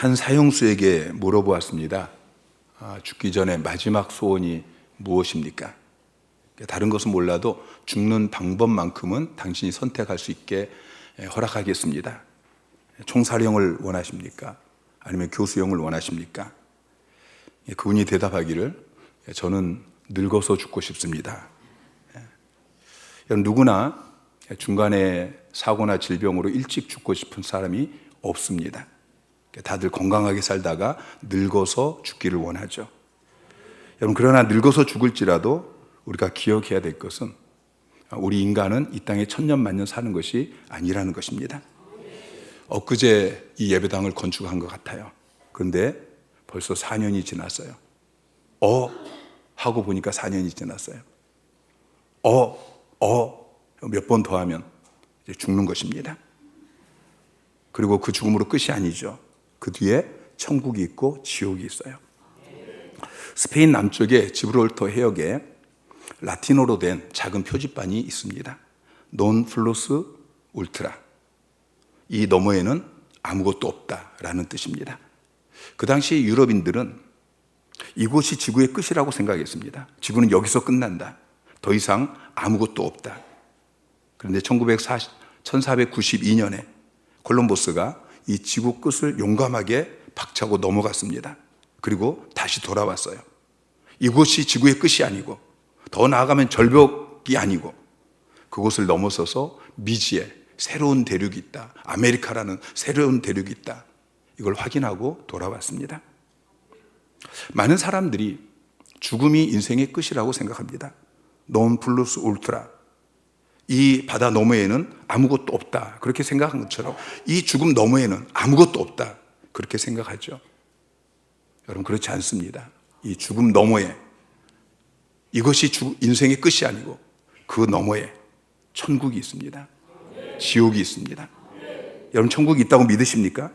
한 사형수에게 물어보았습니다. 죽기 전에 마지막 소원이 무엇입니까? 다른 것은 몰라도 죽는 방법만큼은 당신이 선택할 수 있게 허락하겠습니다. 총사령을 원하십니까? 아니면 교수형을 원하십니까? 그분이 대답하기를 저는 늙어서 죽고 싶습니다. 여러분, 누구나 중간에 사고나 질병으로 일찍 죽고 싶은 사람이 없습니다. 다들 건강하게 살다가 늙어서 죽기를 원하죠. 여러분, 그러나 늙어서 죽을지라도 우리가 기억해야 될 것은 우리 인간은 이 땅에 천년만년 사는 것이 아니라는 것입니다. 엊그제 이 예배당을 건축한 것 같아요. 그런데 벌써 4년이 지났어요. 하고 보니까 4년이 지났어요. 몇 번 더 하면 이제 죽는 것입니다. 그리고 그 죽음으로 끝이 아니죠. 그 뒤에 천국이 있고 지옥이 있어요. 스페인 남쪽의 지브롤터 해역에 라틴어로 된 작은 표지판이 있습니다. Non plus ultra. 이 너머에는 아무것도 없다라는 뜻입니다. 그 당시 유럽인들은 이곳이 지구의 끝이라고 생각했습니다. 지구는 여기서 끝난다. 더 이상 아무것도 없다. 그런데 1492년에 콜럼버스가 이 지구 끝을 용감하게 박차고 넘어갔습니다. 그리고 다시 돌아왔어요. 이곳이 지구의 끝이 아니고 더 나아가면 절벽이 아니고 그곳을 넘어서서 미지에 새로운 대륙이 있다. 아메리카라는 새로운 대륙이 있다. 이걸 확인하고 돌아왔습니다. 많은 사람들이 죽음이 인생의 끝이라고 생각합니다. Non plus ultra. 이 바다 너머에는 아무것도 없다. 그렇게 생각한 것처럼 이 죽음 너머에는 아무것도 없다. 그렇게 생각하죠. 여러분, 그렇지 않습니다. 이 죽음 너머에 이것이 인생의 끝이 아니고 그 너머에 천국이 있습니다. 지옥이 있습니다. 여러분, 천국이 있다고 믿으십니까?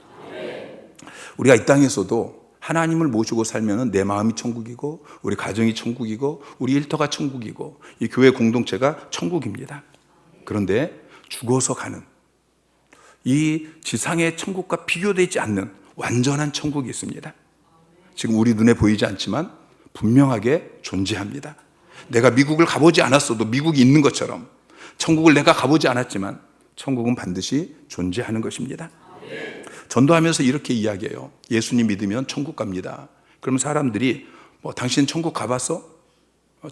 우리가 이 땅에서도 하나님을 모시고 살면 내 마음이 천국이고 우리 가정이 천국이고 우리 일터가 천국이고 이 교회 공동체가 천국입니다. 그런데 죽어서 가는 이 지상의 천국과 비교되지 않는 완전한 천국이 있습니다. 지금 우리 눈에 보이지 않지만 분명하게 존재합니다. 내가 미국을 가보지 않았어도 미국이 있는 것처럼 천국을 내가 가보지 않았지만 천국은 반드시 존재하는 것입니다. 전도하면서 이렇게 이야기해요. 예수님 믿으면 천국 갑니다. 그러면 사람들이 당신 천국 가봤어?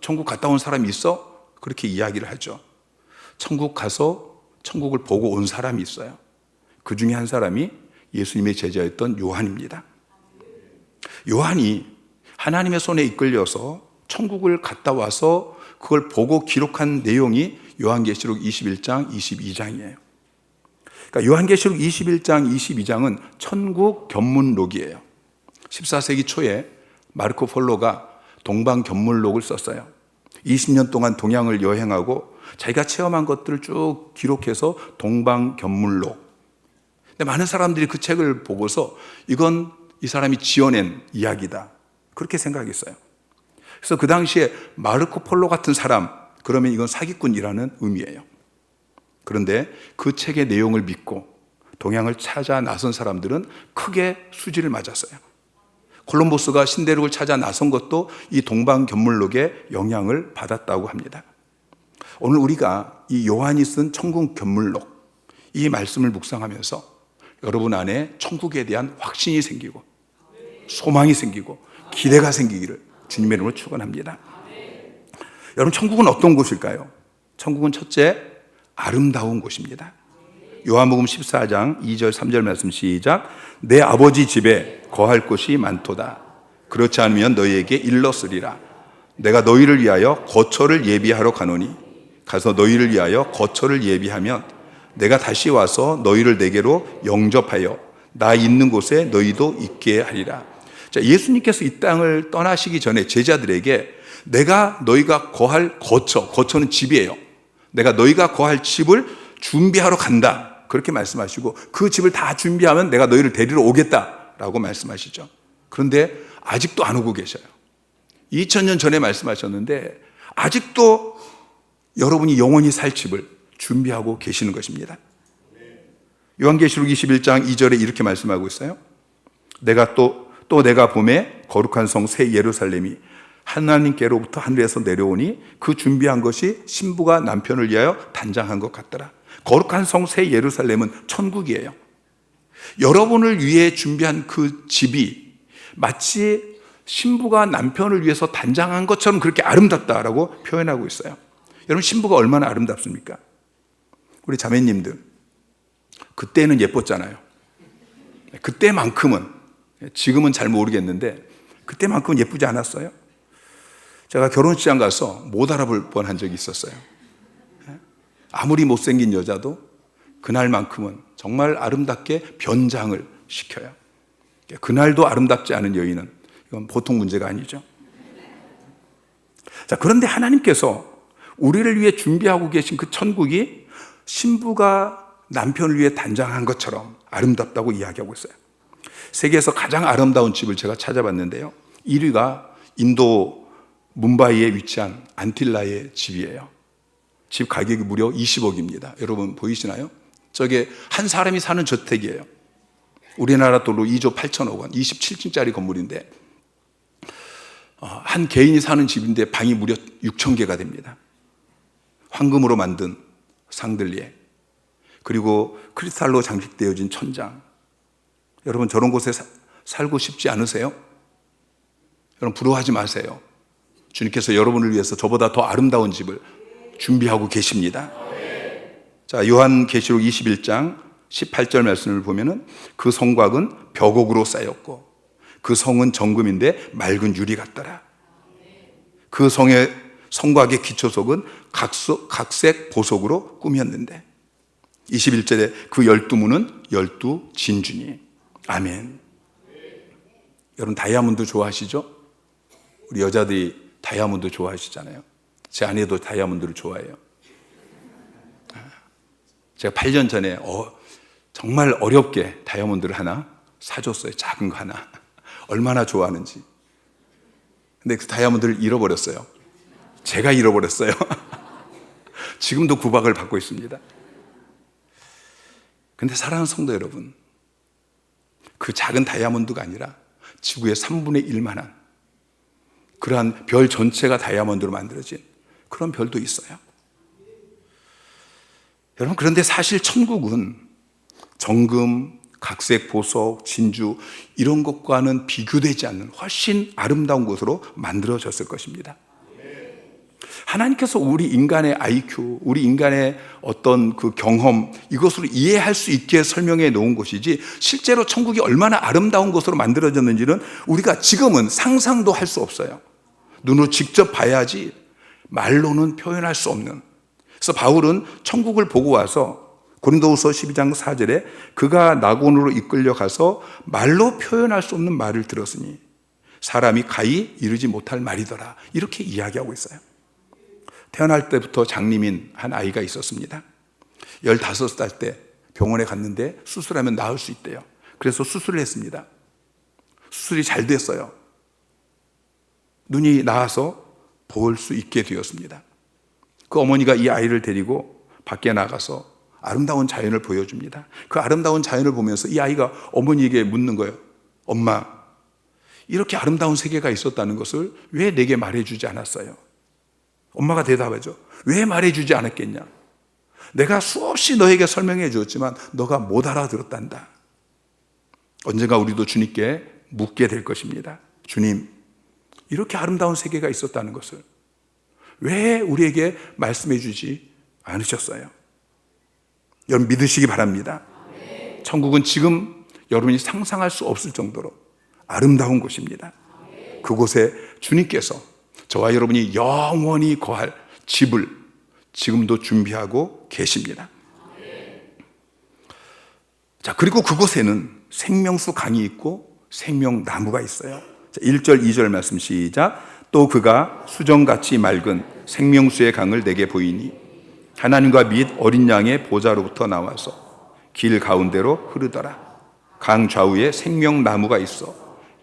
천국 갔다 온 사람이 있어? 그렇게 이야기를 하죠. 천국 가서 천국을 보고 온 사람이 있어요. 그 중에 한 사람이 예수님의 제자였던 요한입니다. 요한이 하나님의 손에 이끌려서 천국을 갔다 와서 그걸 보고 기록한 내용이 요한계시록 21장, 22장이에요. 그러니까 요한계시록 21장, 22장은 천국 견문록이에요. 14세기 초에 마르코 폴로가 동방견문록을 썼어요. 20년 동안 동양을 여행하고 자기가 체험한 것들을 쭉 기록해서 동방견문록. 근데 많은 사람들이 그 책을 보고서 이건 이 사람이 지어낸 이야기다. 그렇게 생각했어요. 그래서 그 당시에 마르코 폴로 같은 사람, 그러면 이건 사기꾼이라는 의미예요. 그런데 그 책의 내용을 믿고 동양을 찾아 나선 사람들은 크게 수지를 맞았어요. 콜럼버스가 신대륙을 찾아 나선 것도 이 동방견문록의 영향을 받았다고 합니다. 오늘 우리가 이 요한이 쓴 천국 견문록, 이 말씀을 묵상하면서 여러분 안에 천국에 대한 확신이 생기고 소망이 생기고 기대가 생기기를 주님의 이름으로 축원합니다. 여러분, 천국은 어떤 곳일까요? 천국은 첫째, 아름다운 곳입니다. 요한복음 14장 2절 3절 말씀 시작. 내 아버지 집에 거할 곳이 많도다. 그렇지 않으면 너희에게 일렀으리라. 내가 너희를 위하여 거처를 예비하러 가노니 가서 너희를 위하여 거처를 예비하면 내가 다시 와서 너희를 내게로 영접하여 나 있는 곳에 너희도 있게 하리라. 자, 예수님께서 이 땅을 떠나시기 전에 제자들에게 내가 너희가 거할 거처는 집이에요. 내가 너희가 거할 집을 준비하러 간다. 그렇게 말씀하시고 그 집을 다 준비하면 내가 너희를 데리러 오겠다라고 말씀하시죠. 그런데 아직도 안 오고 계셔요. 2000년 전에 말씀하셨는데 아직도 여러분이 영원히 살 집을 준비하고 계시는 것입니다. 요한계시록 21장 2절에 이렇게 말씀하고 있어요. 내가 봄에 거룩한 성 새 예루살렘이 하나님께로부터 하늘에서 내려오니 그 준비한 것이 신부가 남편을 위하여 단장한 것 같더라. 거룩한 성 새 예루살렘은 천국이에요. 여러분을 위해 준비한 그 집이 마치 신부가 남편을 위해서 단장한 것처럼 그렇게 아름답다라고 표현하고 있어요. 여러분, 신부가 얼마나 아름답습니까? 우리 자매님들, 그때는 예뻤잖아요. 그때만큼은, 지금은 잘 모르겠는데 그때만큼은 예쁘지 않았어요? 제가 결혼식장 가서 못 알아볼 뻔한 적이 있었어요. 아무리 못생긴 여자도 그날만큼은 정말 아름답게 변장을 시켜요. 그날도 아름답지 않은 여인은 이건 보통 문제가 아니죠. 자, 그런데 하나님께서 우리를 위해 준비하고 계신 그 천국이 신부가 남편을 위해 단장한 것처럼 아름답다고 이야기하고 있어요. 세계에서 가장 아름다운 집을 제가 찾아봤는데요, 1위가 인도 뭄바이에 위치한 안틸라의 집이에요. 집 가격이 무려 20억입니다. 여러분 보이시나요? 저게 한 사람이 사는 저택이에요. 우리나라 돈으로 2조 8천억 원, 27층짜리 건물인데 한 개인이 사는 집인데 방이 무려 6천 개가 됩니다. 황금으로 만든 상들리에, 그리고 크리스탈로 장식되어진 천장. 여러분, 저런 곳에 살고 싶지 않으세요? 여러분, 부러워하지 마세요. 주님께서 여러분을 위해서 저보다 더 아름다운 집을 준비하고 계십니다. 자, 요한계시록 21장 18절 말씀을 보면은 그 성곽은 벽옥으로 쌓였고 그 성은 정금인데 맑은 유리 같더라. 그 성의 성곽의 기초석은 각색 보석으로 꾸몄는데 21절에 그 12문은 12진주니. 아멘. 여러분, 다이아몬드 좋아하시죠? 우리 여자들이 다이아몬드 좋아하시잖아요. 제 아내도 다이아몬드를 좋아해요. 제가 8년 전에 정말 어렵게 다이아몬드를 하나 사줬어요. 작은 거 하나. 얼마나 좋아하는지. 근데 그 다이아몬드를 잃어버렸어요. 제가 잃어버렸어요. 지금도 구박을 받고 있습니다. 근데 사랑하는 성도 여러분, 그 작은 다이아몬드가 아니라 지구의 3분의 1만한 그러한 별 전체가 다이아몬드로 만들어진 그런 별도 있어요. 여러분, 그런데 사실 천국은 정금, 각색, 보석, 진주 이런 것과는 비교되지 않는 훨씬 아름다운 곳으로 만들어졌을 것입니다. 하나님께서 우리 인간의 IQ, 우리 인간의 어떤 그 경험, 이것으로 이해할 수 있게 설명해 놓은 것이지, 실제로 천국이 얼마나 아름다운 곳으로 만들어졌는지는 우리가 지금은 상상도 할 수 없어요. 눈으로 직접 봐야지 말로는 표현할 수 없는. 그래서 바울은 천국을 보고 와서 고린도후서 12장 4절에 그가 낙원으로 이끌려 가서 말로 표현할 수 없는 말을 들었으니 사람이 가히 이르지 못할 말이더라, 이렇게 이야기하고 있어요. 태어날 때부터 장님인 한 아이가 있었습니다. 15살 때 병원에 갔는데 수술하면 나을 수 있대요. 그래서 수술을 했습니다. 수술이 잘 됐어요. 눈이 나아서 볼 수 있게 되었습니다. 그 어머니가 이 아이를 데리고 밖에 나가서 아름다운 자연을 보여줍니다. 그 아름다운 자연을 보면서 이 아이가 어머니에게 묻는 거예요. 엄마, 이렇게 아름다운 세계가 있었다는 것을 왜 내게 말해주지 않았어요? 엄마가 대답하죠. 왜 말해주지 않았겠냐? 내가 수없이 너에게 설명해 주었지만 너가 못 알아들었단다. 언젠가 우리도 주님께 묻게 될 것입니다. 주님, 이렇게 아름다운 세계가 있었다는 것을 왜 우리에게 말씀해 주지 않으셨어요? 여러분, 믿으시기 바랍니다. 천국은 지금 여러분이 상상할 수 없을 정도로 아름다운 곳입니다. 그곳에 주님께서 저와 여러분이 영원히 거할 집을 지금도 준비하고 계십니다. 자, 그리고 그곳에는 생명수 강이 있고 생명나무가 있어요. 자, 1절 2절 말씀 시작. 또 그가 수정같이 맑은 생명수의 강을 내게 보이니 하나님과 및 어린 양의 보좌로부터 나와서 길 가운데로 흐르더라. 강 좌우에 생명나무가 있어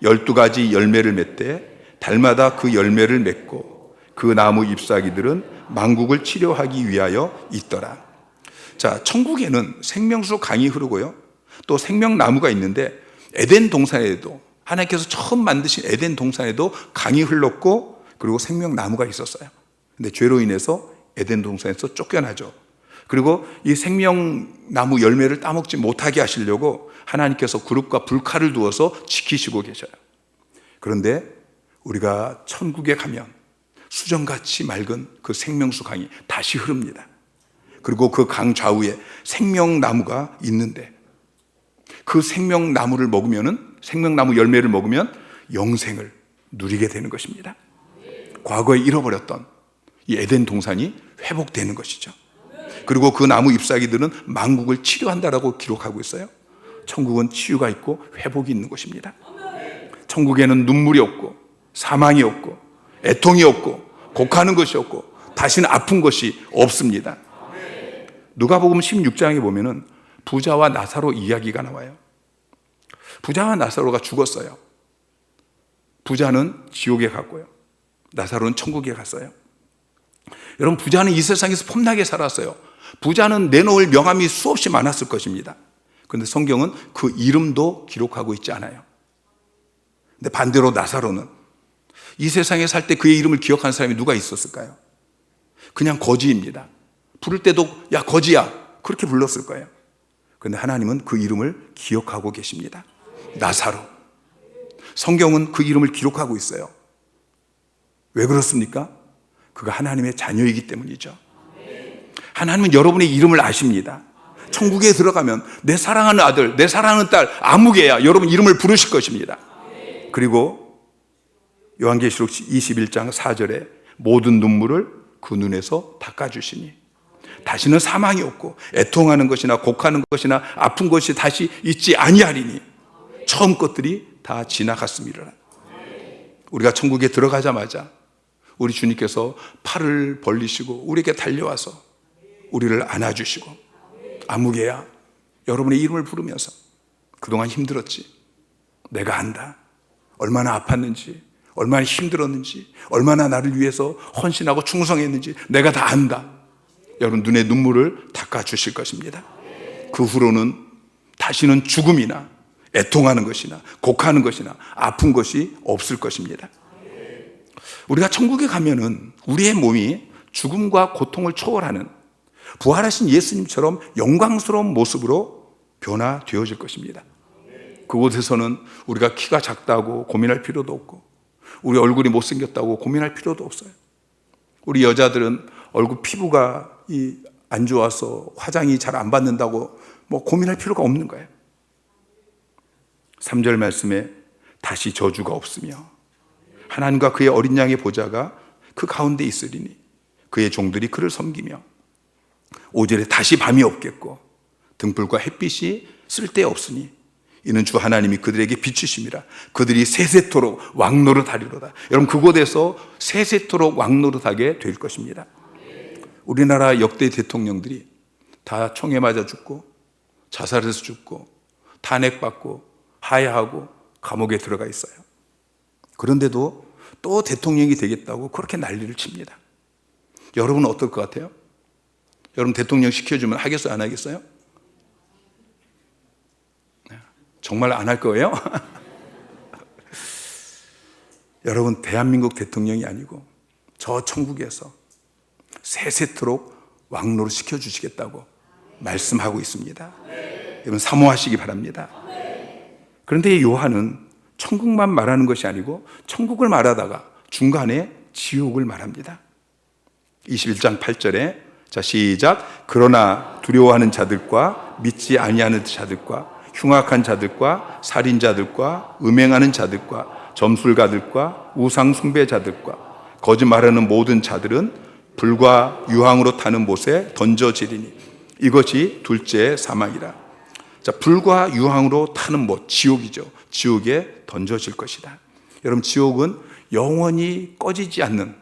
12가지 열매를 맺되 달마다 그 열매를 맺고 그 나무 잎사귀들은 만국을 치료하기 위하여 있더라. 자, 천국에는 생명수 강이 흐르고요, 또 생명나무가 있는데 에덴 동산에도, 하나님께서 처음 만드신 에덴 동산에도 강이 흘렀고, 그리고 생명나무가 있었어요. 근데 죄로 인해서 에덴 동산에서 쫓겨나죠. 그리고 이 생명나무 열매를 따먹지 못하게 하시려고 하나님께서 그룹과 불칼을 두어서 지키시고 계셔요. 그런데 우리가 천국에 가면 수정같이 맑은 그 생명수 강이 다시 흐릅니다. 그리고 그 강 좌우에 생명나무가 있는데, 그 생명나무를 먹으면은, 생명나무 열매를 먹으면 영생을 누리게 되는 것입니다. 과거에 잃어버렸던 이 에덴 동산이 회복되는 것이죠. 그리고 그 나무 잎사귀들은 만국을 치료한다라고 기록하고 있어요. 천국은 치유가 있고 회복이 있는 곳입니다. 천국에는 눈물이 없고 사망이 없고 애통이 없고 곡하는 것이 없고 다시는 아픈 것이 없습니다. 누가복음 16장에 보면은 부자와 나사로 이야기가 나와요. 부자와 나사로가 죽었어요. 부자는 지옥에 갔고요, 나사로는 천국에 갔어요. 여러분, 부자는 이 세상에서 폼나게 살았어요. 부자는 내놓을 명함이 수없이 많았을 것입니다. 그런데 성경은 그 이름도 기록하고 있지 않아요. 근데 반대로 나사로는 이 세상에 살 때 그의 이름을 기억하는 사람이 누가 있었을까요? 그냥 거지입니다. 부를 때도 야 거지야 그렇게 불렀을 거예요. 그런데 하나님은 그 이름을 기억하고 계십니다. 나사로. 성경은 그 이름을 기록하고 있어요. 왜 그렇습니까? 그가 하나님의 자녀이기 때문이죠. 하나님은 여러분의 이름을 아십니다. 천국에 들어가면 내 사랑하는 아들, 내 사랑하는 딸 아무개야 여러분 이름을 부르실 것입니다. 그리고 요한계시록 21장 4절에 모든 눈물을 그 눈에서 닦아주시니 다시는 사망이 없고 애통하는 것이나 곡하는 것이나 아픈 것이 다시 있지 아니하리니 처음 것들이 다 지나갔음이라. 우리가 천국에 들어가자마자 우리 주님께서 팔을 벌리시고 우리에게 달려와서 우리를 안아주시고 아무개야 여러분의 이름을 부르면서 그동안 힘들었지? 내가 안다. 얼마나 아팠는지, 얼마나 힘들었는지, 얼마나 나를 위해서 헌신하고 충성했는지 내가 다 안다. 여러분 눈의 눈물을 닦아주실 것입니다. 그 후로는 다시는 죽음이나 애통하는 것이나 곡하는 것이나 아픈 것이 없을 것입니다. 우리가 천국에 가면은 우리의 몸이 죽음과 고통을 초월하는 부활하신 예수님처럼 영광스러운 모습으로 변화되어질 것입니다. 그곳에서는 우리가 키가 작다고 고민할 필요도 없고 우리 얼굴이 못생겼다고 고민할 필요도 없어요. 우리 여자들은 얼굴 피부가 안 좋아서 화장이 잘 안 받는다고 고민할 필요가 없는 거예요. 3절 말씀에 다시 저주가 없으며 하나님과 그의 어린 양의 보좌가 그 가운데 있으리니 그의 종들이 그를 섬기며 5절에 다시 밤이 없겠고 등불과 햇빛이 쓸데없으니 이는 주 하나님이 그들에게 비추심이라. 그들이 세세토록 왕노릇하리로다. 여러분 그곳에서 세세토록 왕노릇하게 될 것입니다. 우리나라 역대 대통령들이 다 총에 맞아 죽고 자살해서 죽고 탄핵받고 하야하고 감옥에 들어가 있어요. 그런데도 또 대통령이 되겠다고 그렇게 난리를 칩니다. 여러분은 어떨 것 같아요? 여러분 대통령 시켜주면 하겠어요? 안 하겠어요? 정말 안 할 거예요? 여러분 대한민국 대통령이 아니고 저 천국에서 세세토록 왕노릇 시켜주시겠다고 말씀하고 있습니다. 여러분 사모하시기 바랍니다. 그런데 요한은 천국만 말하는 것이 아니고 천국을 말하다가 중간에 지옥을 말합니다. 21장 8절에 자 시작. 그러나 두려워하는 자들과 믿지 아니하는 자들과 흉악한 자들과 살인자들과 음행하는 자들과 점술가들과 우상 숭배자들과 거짓말하는 모든 자들은 불과 유황으로 타는 못에 던져지리니 이것이 둘째 사망이라. 자, 불과 유황으로 타는 못, 지옥이죠. 지옥에 던져질 것이다. 여러분 지옥은 영원히 꺼지지 않는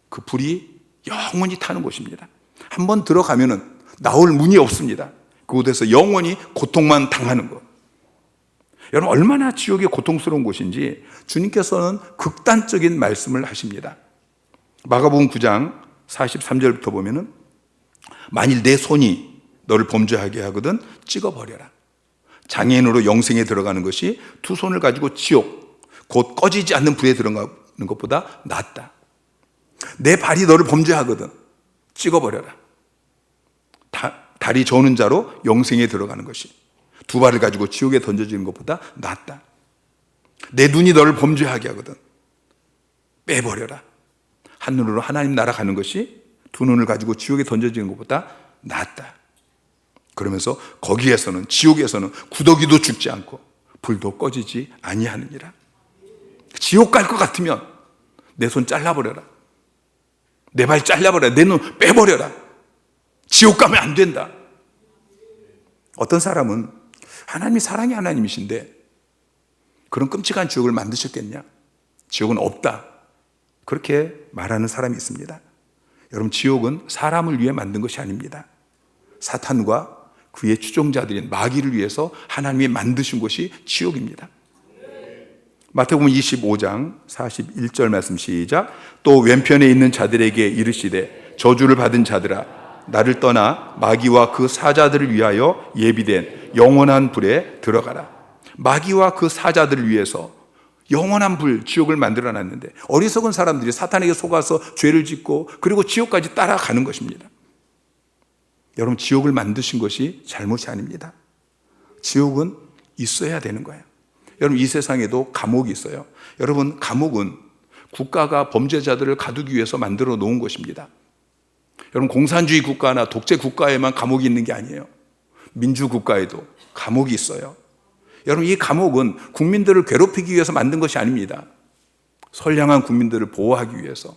그 불이 영원히 타는 곳입니다. 한번 들어가면은 나올 문이 없습니다. 그곳에서 영원히 고통만 당하는 것. 여러분 얼마나 지옥이 고통스러운 곳인지 주님께서는 극단적인 말씀을 하십니다. 마가복음 9장 43절부터 보면은 만일 내 손이 너를 범죄하게 하거든 찍어버려라. 장애인으로 영생에 들어가는 것이 두 손을 가지고 지옥, 곧 꺼지지 않는 불에 들어가는 것보다 낫다. 내 발이 너를 범죄하거든 찍어버려라. 다리 저는 자로 영생에 들어가는 것이 두 발을 가지고 지옥에 던져지는 것보다 낫다. 내 눈이 너를 범죄하게 하거든 빼버려라. 하늘으로 하나님 나라 가는 것이 두 눈을 가지고 지옥에 던져지는 것보다 낫다. 그러면서 거기에서는, 지옥에서는 구더기도 죽지 않고 불도 꺼지지 아니하느니라. 지옥 갈 것 같으면 내 손 잘라버려라. 내 발 잘라버려라. 내 눈 빼버려라. 지옥 가면 안 된다. 어떤 사람은 하나님이 사랑의 하나님이신데 그런 끔찍한 지옥을 만드셨겠냐? 지옥은 없다. 그렇게 말하는 사람이 있습니다. 여러분, 지옥은 사람을 위해 만든 것이 아닙니다. 사탄과 그의 추종자들인 마귀를 위해서 하나님이 만드신 곳이 지옥입니다. 마태복음 25장 41절 말씀 시작. 또 왼편에 있는 자들에게 이르시되 저주를 받은 자들아 나를 떠나 마귀와 그 사자들을 위하여 예비된 영원한 불에 들어가라. 마귀와 그 사자들을 위해서 영원한 불, 지옥을 만들어 놨는데 어리석은 사람들이 사탄에게 속아서 죄를 짓고 그리고 지옥까지 따라가는 것입니다. 여러분, 지옥을 만드신 것이 잘못이 아닙니다. 지옥은 있어야 되는 거예요. 여러분, 이 세상에도 감옥이 있어요. 여러분, 감옥은 국가가 범죄자들을 가두기 위해서 만들어 놓은 것입니다. 여러분, 공산주의 국가나 독재 국가에만 감옥이 있는 게 아니에요. 민주국가에도 감옥이 있어요. 여러분, 이 감옥은 국민들을 괴롭히기 위해서 만든 것이 아닙니다. 선량한 국민들을 보호하기 위해서,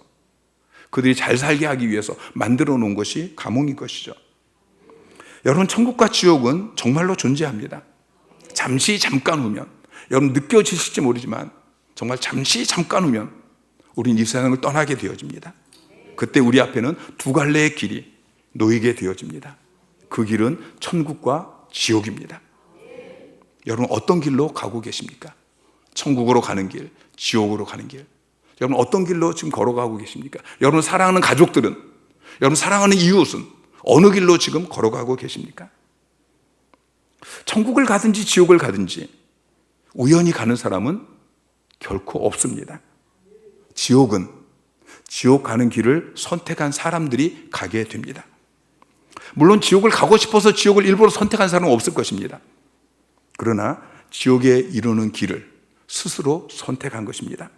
그들이 잘 살게 하기 위해서 만들어 놓은 것이 감옥인 것이죠. 여러분, 천국과 지옥은 정말로 존재합니다. 잠시 잠깐 후면, 여러분 느껴지실지 모르지만 정말 잠시 잠깐 후면 우리는 이 세상을 떠나게 되어집니다. 그때 우리 앞에는 두 갈래의 길이 놓이게 되어집니다. 그 길은 천국과 지옥입니다. 여러분, 어떤 길로 가고 계십니까? 천국으로 가는 길, 지옥으로 가는 길. 여러분, 어떤 길로 지금 걸어가고 계십니까? 여러분 사랑하는 가족들은, 여러분 사랑하는 이웃은 어느 길로 지금 걸어가고 계십니까? 천국을 가든지 지옥을 가든지 우연히 가는 사람은 결코 없습니다. 지옥은 지옥 가는 길을 선택한 사람들이 가게 됩니다. 물론 지옥을 가고 싶어서 지옥을 일부러 선택한 사람은 없을 것입니다. 그러나 지옥에 이르는 길을 스스로 선택한 것입니다.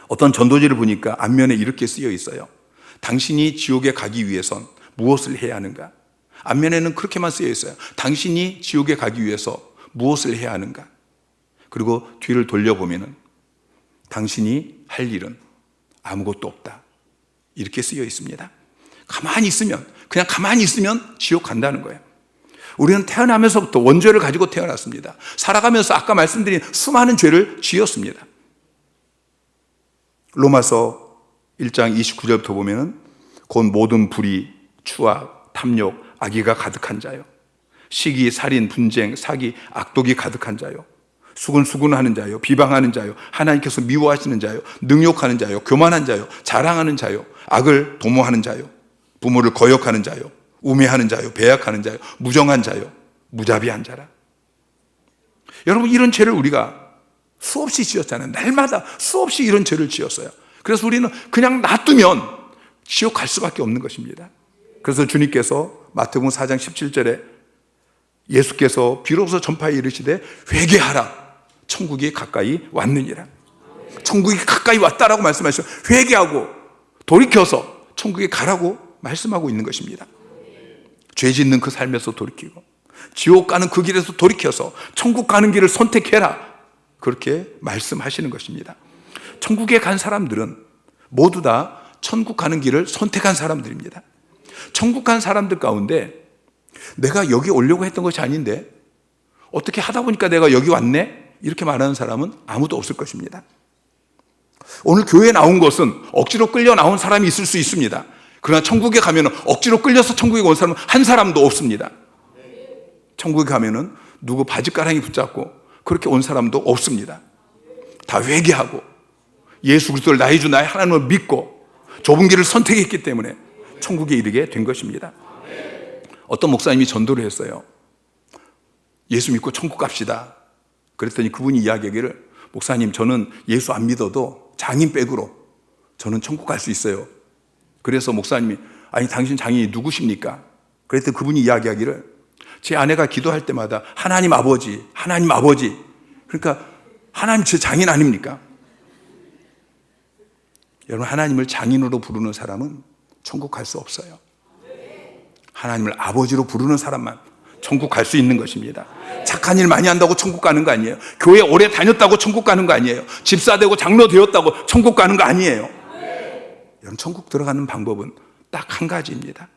어떤 전도지를 보니까 앞면에 이렇게 쓰여 있어요. 당신이 지옥에 가기 위해선 무엇을 해야 하는가? 앞면에는 그렇게만 쓰여 있어요. 당신이 지옥에 가기 위해서 무엇을 해야 하는가? 그리고 뒤를 돌려보면은 당신이 할 일은 아무것도 없다. 이렇게 쓰여 있습니다. 그냥 가만히 있으면 지옥 간다는 거예요. 우리는 태어나면서부터 원죄를 가지고 태어났습니다. 살아가면서 아까 말씀드린 수많은 죄를 지었습니다. 로마서 1장 29절부터 보면은 곧 모든 불의, 추악, 탐욕, 악의가 가득한 자요, 시기, 살인, 분쟁, 사기, 악독이 가득한 자요, 수군수군하는 자요, 비방하는 자요, 하나님께서 미워하시는 자요, 능욕하는 자요, 교만한 자요, 자랑하는 자요, 악을 도모하는 자요, 부모를 거역하는 자요, 우매하는 자요, 배약하는 자요, 무정한 자요, 무자비한 자라. 여러분, 이런 죄를 우리가 수없이 지었잖아요. 날마다 수없이 이런 죄를 지었어요. 그래서 우리는 그냥 놔두면 지옥 갈 수밖에 없는 것입니다. 그래서 주님께서 마태복음 4장 17절에 예수께서 비로소 전파에 이르시되 회개하라, 천국이 가까이 왔느니라. 천국이 가까이 왔다라고 말씀하셔서 회개하고 돌이켜서 천국에 가라고 말씀하고 있는 것입니다. 죄 짓는 그 삶에서 돌이키고 지옥 가는 그 길에서 돌이켜서 천국 가는 길을 선택해라, 그렇게 말씀하시는 것입니다. 천국에 간 사람들은 모두 다 천국 가는 길을 선택한 사람들입니다. 천국 간 사람들 가운데 내가 여기 오려고 했던 것이 아닌데 어떻게 하다 보니까 내가 여기 왔네, 이렇게 말하는 사람은 아무도 없을 것입니다. 오늘 교회에 나온 것은 억지로 끌려 나온 사람이 있을 수 있습니다. 그러나 천국에 가면 억지로 끌려서 천국에 온 사람은 한 사람도 없습니다. 천국에 가면은 누구 바지가랑이 붙잡고 그렇게 온 사람도 없습니다. 다 회개하고 예수 그리스도를 나의 주 나의 하나님을 믿고 좁은 길을 선택했기 때문에 천국에 이르게 된 것입니다. 어떤 목사님이 전도를 했어요. 예수 믿고 천국 갑시다. 그랬더니 그분이 이야기하기를, 목사님, 저는 예수 안 믿어도 장인백으로 저는 천국 갈 수 있어요. 그래서 목사님이, 아니 당신 장인이 누구십니까? 그랬더니 그분이 이야기하기를, 제 아내가 기도할 때마다 하나님 아버지, 하나님 아버지. 그러니까 하나님 제 장인 아닙니까? 여러분, 하나님을 장인으로 부르는 사람은 천국 갈 수 없어요. 하나님을 아버지로 부르는 사람만 천국 갈 수 있는 것입니다. 착한 일 많이 한다고 천국 가는 거 아니에요. 교회 오래 다녔다고 천국 가는 거 아니에요. 집사 되고 장로 되었다고 천국 가는 거 아니에요. 여러분, 천국 들어가는 방법은 딱 한 가지입니다.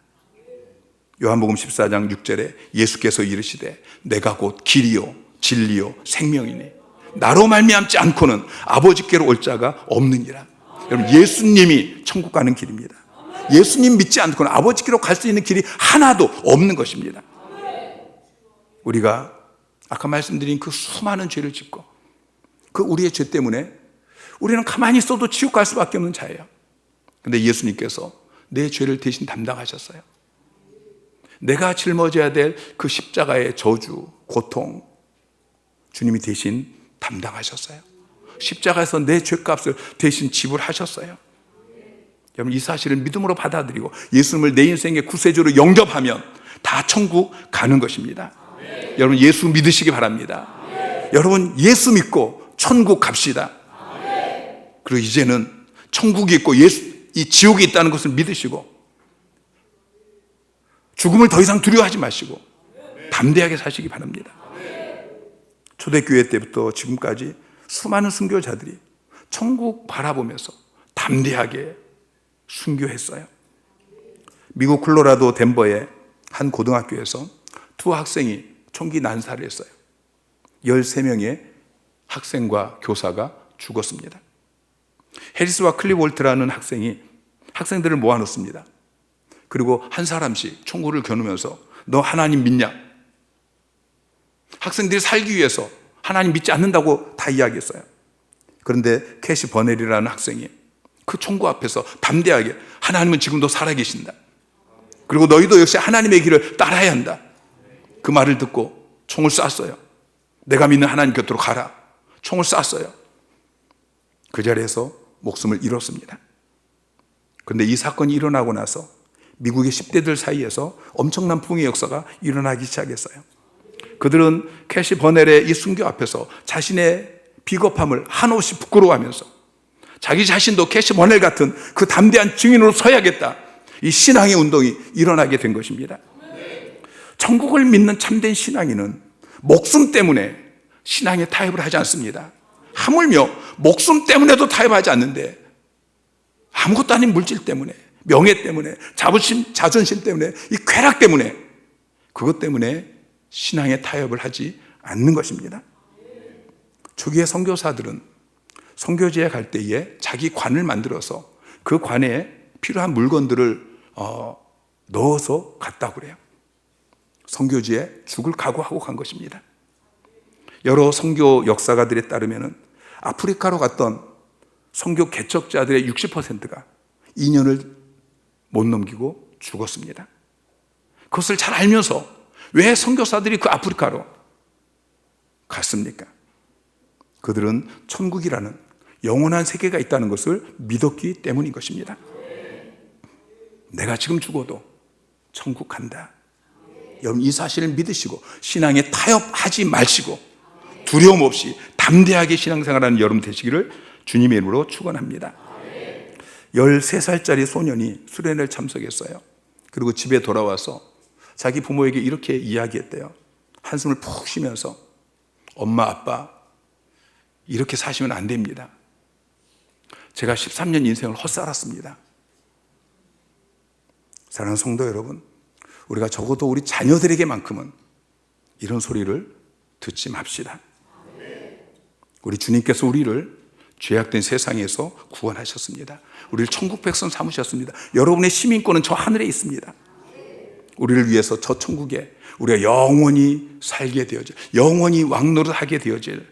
요한복음 14장 6절에 예수께서 이르시되 내가 곧 길이요 진리요 생명이니 나로 말미암지 않고는 아버지께로 올 자가 없느니라. 여러분, 예수님이 천국 가는 길입니다. 예수님 믿지 않고는 아버지께로 갈 수 있는 길이 하나도 없는 것입니다. 우리가 아까 말씀드린 그 수많은 죄를 짓고 그 우리의 죄 때문에 우리는 가만히 있어도 지옥 갈 수밖에 없는 자예요. 그런데 예수님께서 내 죄를 대신 담당하셨어요. 내가 짊어져야 될 그 십자가의 저주, 고통, 주님이 대신 담당하셨어요. 십자가에서 내 죄값을 대신 지불하셨어요. 여러분, 이 사실을 믿음으로 받아들이고 예수님을 내 인생의 구세주로 영접하면 다 천국 가는 것입니다. 여러분, 예수 믿으시기 바랍니다. 여러분, 예수 믿고 천국 갑시다. 그리고 이제는 천국이 있고 이 지옥이 있다는 것을 믿으시고 죽음을 더 이상 두려워하지 마시고 담대하게 사시기 바랍니다. 초대교회 때부터 지금까지 수많은 순교자들이 천국 바라보면서 담대하게 순교했어요. 미국 콜로라도 덴버의 한 고등학교에서 두 학생이 총기 난사를 했어요. 13명의 학생과 교사가 죽었습니다. 해리스와 클리볼트라는 학생이 학생들을 모아놓습니다. 그리고 한 사람씩 총구를 겨누면서 너 하나님 믿냐? 학생들이 살기 위해서 하나님 믿지 않는다고 다 이야기했어요. 그런데 캐시 버넬이라는 학생이 그 총구 앞에서 담대하게 하나님은 지금도 살아계신다. 그리고 너희도 역시 하나님의 길을 따라야 한다. 그 말을 듣고 총을 쐈어요. 내가 믿는 하나님 곁으로 가라. 총을 쐈어요. 그 자리에서 목숨을 잃었습니다. 그런데 이 사건이 일어나고 나서 미국의 10대들 사이에서 엄청난 부흥의 역사가 일어나기 시작했어요. 그들은 캐시 버넬의 이 순교 앞에서 자신의 비겁함을 한없이 부끄러워하면서 자기 자신도 캐시 버넬 같은 그 담대한 증인으로 서야겠다. 이 신앙의 운동이 일어나게 된 것입니다. 천국을 믿는 참된 신앙인은 목숨 때문에 신앙에 타협을 하지 않습니다. 하물며 목숨 때문에도 타협하지 않는데 아무것도 아닌 물질 때문에, 명예 때문에, 자존심 때문에, 이 쾌락 때문에, 그것 때문에 신앙에 타협을 하지 않는 것입니다. 초기의 선교사들은 선교지에 갈 때에 자기 관을 만들어서 그 관에 필요한 물건들을 넣어서 갔다고 그래요. 선교지에 죽을 각오하고 간 것입니다. 여러 선교 역사가들에 따르면 아프리카로 갔던 선교 개척자들의 60%가 2년을 못 넘기고 죽었습니다. 그것을 잘 알면서 왜 선교사들이 그 아프리카로 갔습니까? 그들은 천국이라는 영원한 세계가 있다는 것을 믿었기 때문인 것입니다. 내가 지금 죽어도 천국 간다. 여러분, 이 사실을 믿으시고 신앙에 타협하지 마시고 두려움 없이 담대하게 신앙생활하는 여러분 되시기를 주님의 이름으로 축원합니다. 13살짜리 소년이 수련회를 참석했어요. 그리고 집에 돌아와서 자기 부모에게 이렇게 이야기했대요. 한숨을 푹 쉬면서 엄마, 아빠, 이렇게 사시면 안 됩니다. 제가 13년 인생을 헛살았습니다. 사랑하는 성도 여러분, 우리가 적어도 우리 자녀들에게만큼은 이런 소리를 듣지 맙시다. 우리 주님께서 우리를 죄악된 세상에서 구원하셨습니다. 우리를 천국 백성 삼으셨습니다. 여러분의 시민권은 저 하늘에 있습니다. 우리를 위해서 저 천국에 우리가 영원히 살게 되어질, 영원히 왕노릇하게 되어질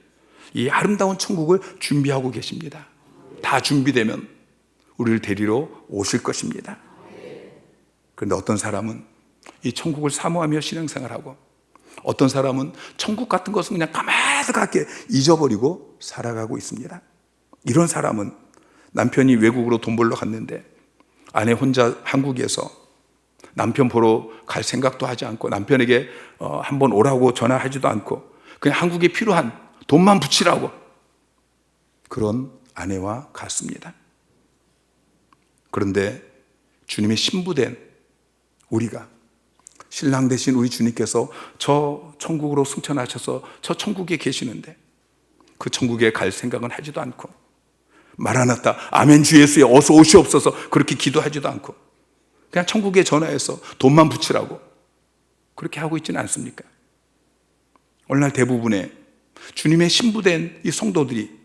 이 아름다운 천국을 준비하고 계십니다. 다 준비되면 우리를 데리러 오실 것입니다. 그런데 어떤 사람은 이 천국을 사모하며 신앙생활하고 어떤 사람은 천국 같은 것은 그냥 까마득하게 잊어버리고 살아가고 있습니다. 이런 사람은 남편이 외국으로 돈 벌러 갔는데 아내 혼자 한국에서 남편 보러 갈 생각도 하지 않고 남편에게 한번 오라고 전화하지도 않고 그냥 한국에 필요한 돈만 붙이라고 그런 아내와 같습니다. 그런데 주님의 신부된 우리가, 신랑 되신 우리 주님께서 저 천국으로 승천하셔서 저 천국에 계시는데 그 천국에 갈 생각은 하지도 않고 마라나타 아멘 주 예수에 어서 오시옵소서 그렇게 기도하지도 않고 그냥 천국에 전화해서 돈만 붙이라고 그렇게 하고 있지는 않습니까? 오늘날 대부분의 주님의 신부된 이 성도들이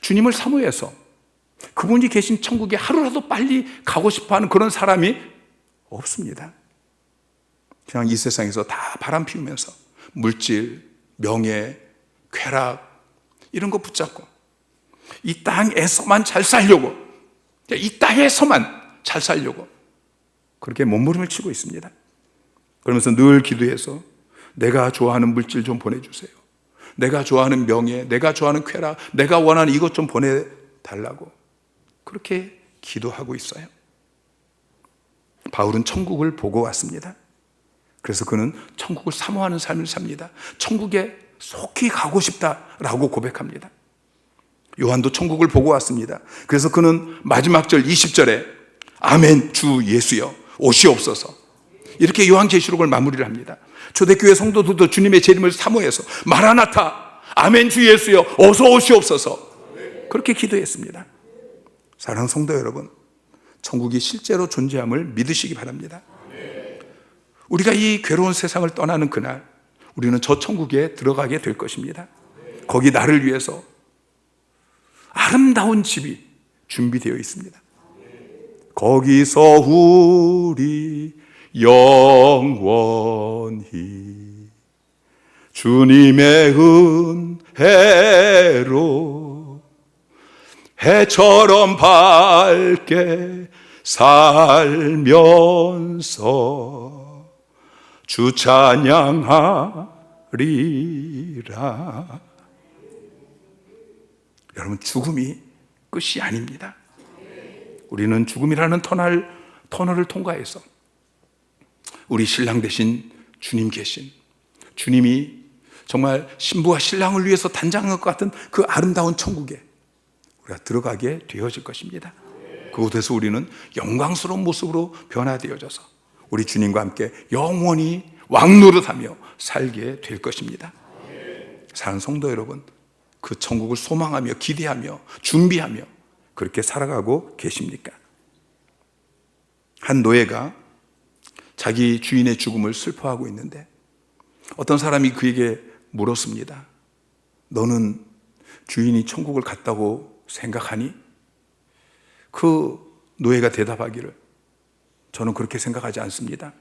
주님을 사모해서 그분이 계신 천국에 하루라도 빨리 가고 싶어하는 그런 사람이 없습니다. 그냥 이 세상에서 다 바람 피우면서 물질, 명예, 쾌락 이런 거 붙잡고 이 땅에서만 잘 살려고, 이 땅에서만 잘 살려고 그렇게 몸부림을 치고 있습니다. 그러면서 늘 기도해서 내가 좋아하는 물질 좀 보내주세요. 내가 좋아하는 명예, 내가 좋아하는 쾌락, 내가 원하는 이것 좀 보내달라고 그렇게 기도하고 있어요. 바울은 천국을 보고 왔습니다. 그래서 그는 천국을 사모하는 삶을 삽니다. 천국에 속히 가고 싶다라고 고백합니다. 요한도 천국을 보고 왔습니다. 그래서 그는 마지막 절 20절에 아멘 주 예수여 오시옵소서 이렇게 요한계시록을 마무리를 합니다. 초대교회 성도들도 주님의 재림을 사모해서 마라나타 아멘 주 예수여 어서 오시옵소서 그렇게 기도했습니다. 사랑하는 성도 여러분, 천국이 실제로 존재함을 믿으시기 바랍니다. 우리가 이 괴로운 세상을 떠나는 그날 우리는 저 천국에 들어가게 될 것입니다. 거기 나를 위해서 아름다운 집이 준비되어 있습니다. 거기서 우리 영원히 주님의 은혜로 해처럼 밝게 살면서 주 찬양하리라. 여러분, 죽음이 끝이 아닙니다. 우리는 죽음이라는 터널을 통과해서 우리 신랑 되신 주님 계신 주님이 정말 신부와 신랑을 위해서 단장한 것 같은 그 아름다운 천국에 우리가 들어가게 되어질 것입니다. 그곳에서 우리는 영광스러운 모습으로 변화되어져서 우리 주님과 함께 영원히 왕노릇하며 살게 될 것입니다. 사랑하는 성도 여러분, 그 천국을 소망하며 기대하며 준비하며 그렇게 살아가고 계십니까? 한 노예가 자기 주인의 죽음을 슬퍼하고 있는데 어떤 사람이 그에게 물었습니다. 너는 주인이 천국을 갔다고 생각하니? 그 노예가 대답하기를 저는 그렇게 생각하지 않습니다.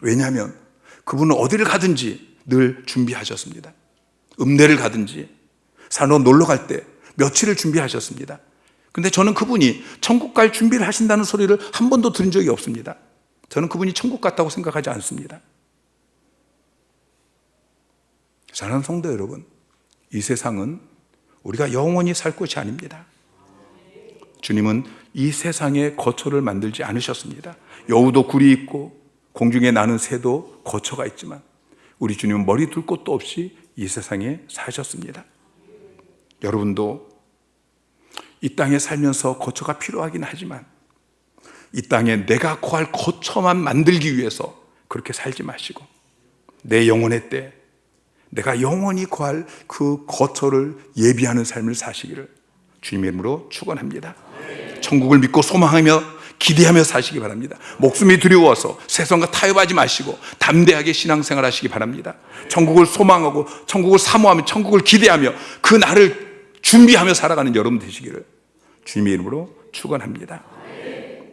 왜냐하면 그분은 어디를 가든지 늘 준비하셨습니다. 읍내를 가든지 산으로 놀러 갈 때 며칠을 준비하셨습니다. 근데 저는 그분이 천국 갈 준비를 하신다는 소리를 한 번도 들은 적이 없습니다. 저는 그분이 천국 갔다고 생각하지 않습니다. 사랑하는 성도 여러분, 이 세상은 우리가 영원히 살 곳이 아닙니다. 주님은 이 세상에 거처를 만들지 않으셨습니다. 여우도 굴이 있고 공중에 나는 새도 거처가 있지만 우리 주님은 머리 둘 곳도 없이 이 세상에 사셨습니다. 여러분도 이 땅에 살면서 거처가 필요하긴 하지만 이 땅에 내가 거할 거처만 만들기 위해서 그렇게 살지 마시고 내 영혼의 때 내가 영원히 거할 그 거처를 예비하는 삶을 사시기를 주님의 이름으로 축원합니다. 천국을 믿고 소망하며 기대하며 사시기 바랍니다. 목숨이 두려워서 세상과 타협하지 마시고 담대하게 신앙생활 하시기 바랍니다. 천국을 소망하고 천국을 사모하며 천국을 기대하며 그 날을 준비하며 살아가는 여러분 되시기를 주님의 이름으로 축원합니다.